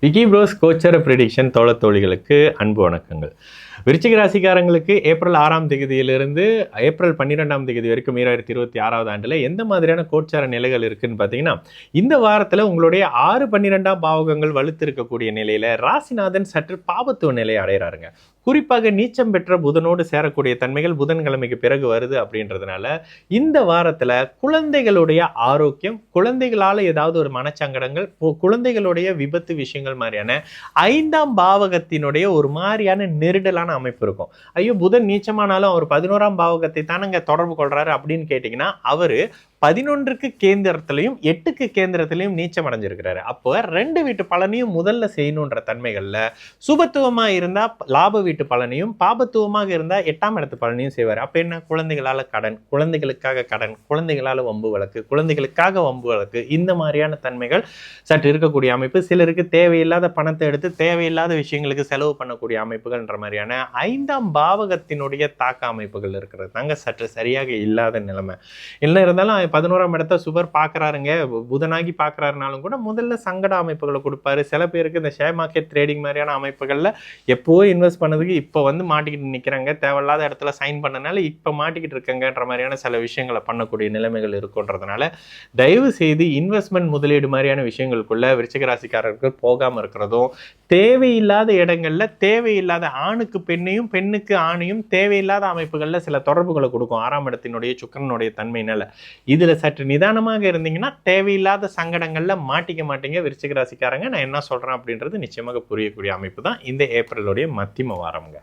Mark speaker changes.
Speaker 1: Vicky pros கோச்சர prediction தோழத்தோழிகளுக்கு அன்பு வணக்கங்கள். விருச்சிக ராசிக்காரங்களுக்கு ஏப்ரல் 6ஆம் தேதியிலிருந்து ஏப்ரல் 12ஆம் தேதி வரைக்கும் 2026ஆவது ஆண்டில் எந்த மாதிரியான கோச்சார நிலைகள் இருக்குன்னு பார்த்தீங்கன்னா, இந்த வாரத்தில் உங்களுடைய 6-12ஆம் பாவகங்கள் வலுத்து இருக்கக்கூடிய நிலையில் ராசிநாதன் சற்று பாபத்துவ நிலையை அடைகிறாருங்க. குறிப்பாக நீச்சம் பெற்ற புதனோடு சேரக்கூடிய தன்மைகள் புதன்கிழமைக்கு பிறகு வருது அப்படின்றதுனால இந்த வாரத்தில் குழந்தைகளுடைய ஆரோக்கியம், குழந்தைகளால் ஏதாவது ஒரு மனச்சங்கடங்கள், குழந்தைகளுடைய விபத்து விஷயங்கள் மாதிரியான 5ஆம் பாவகத்தினுடைய ஒரு மாதிரியான நெருடலான அமைப்பு இருக்கும். ஐயோ, புதன் நீச்சமானாலும் அவர் 11ஆம் பாவகத்தை தானங்க தொடர்பு கொள்றாரு அப்படின்னு கேட்டீங்கன்னா, அவரு 11க்கு கேந்திரத்திலையும் 8க்கு கேந்திரத்திலையும் நீச்சம் அடைஞ்சிருக்கிறாரு. அப்போ 2 வீட்டு பலனையும் முதல்ல செய்யணுன்ற தன்மைகள்ல சுபத்துவமா இருந்தா லாப வீட்டு பலனையும், பாபத்துவமாக இருந்தா 8ஆம் இடத்து பலனையும் செய்வார். அப்ப என்ன? குழந்தைகளால கடன், குழந்தைகளுக்காக கடன், குழந்தைகளால வம்பு வழக்கு, குழந்தைகளுக்காக வம்பு வழக்கு, இந்த மாதிரியான தன்மைகள் சற்று இருக்கக்கூடிய அமைப்பு. சிலருக்கு தேவையில்லாத பணத்தை எடுத்து தேவையில்லாத விஷயங்களுக்கு செலவு பண்ணக்கூடிய அமைப்புகள்ன்ற மாதிரியான 5ஆம் பாவகத்தினுடைய தாக்க அமைப்புகள் இருக்கிறது தாங்க சற்று சரியாக இல்லாத நிலைமை. என்ன இருந்தாலும் 11ஆம் இடத்த சுபர் பார்க்குறாருங்க, புதனாகி பார்க்குறாருனாலும் கூட முதல்ல சங்கட அமைப்புகளை கொடுப்பாரு. சில பேருக்கு இந்த ஷேர் மார்க்கெட் ட்ரேடிங் மாதிரியான அமைப்புகளில் எப்போ இன்வெஸ்ட் பண்ணதுக்கு இப்போ வந்து மாட்டிக்கிட்டு நிற்கிறாங்க, தேவையில்லாத இடத்துல சைன் பண்ணனால இப்போ மாட்டிக்கிட்டு இருக்கங்கன்ற மாதிரியான சில விஷயங்களை பண்ணக்கூடிய நிலைமைகள் இருக்குன்றதுனால தயவு செய்து இன்வெஸ்ட்மெண்ட் முதலீடு மாதிரியான விஷயங்களுக்குள்ள விருச்சிக ராசிக்காரர்கள் போகாமல் இருக்கிறதும், தேவையில்லாத இடங்கள்ல தேவையில்லாத ஆணுக்கு பெண்ணையும் பெண்ணுக்கு ஆணையும் தேவையில்லாத அமைப்புகளில் சில தொடர்புகளை கொடுக்கும் 6ஆம் இடத்தினுடைய சுக்கிரனுடைய தன்மையினால. இதுல சற்று நிதானமாக இருந்தீங்கன்னா தேவையில்லாத சங்கடங்கள்ல மாட்டிக்க மாட்டீங்க விருச்சிக ராசிக்காரங்க. நான் என்ன சொல்றேன் அப்படின்றது நிச்சயமாக புரியக்கூடிய அமைப்பு தான் இந்த ஏப்ரலுடைய மத்தியம வாரம்ங்க.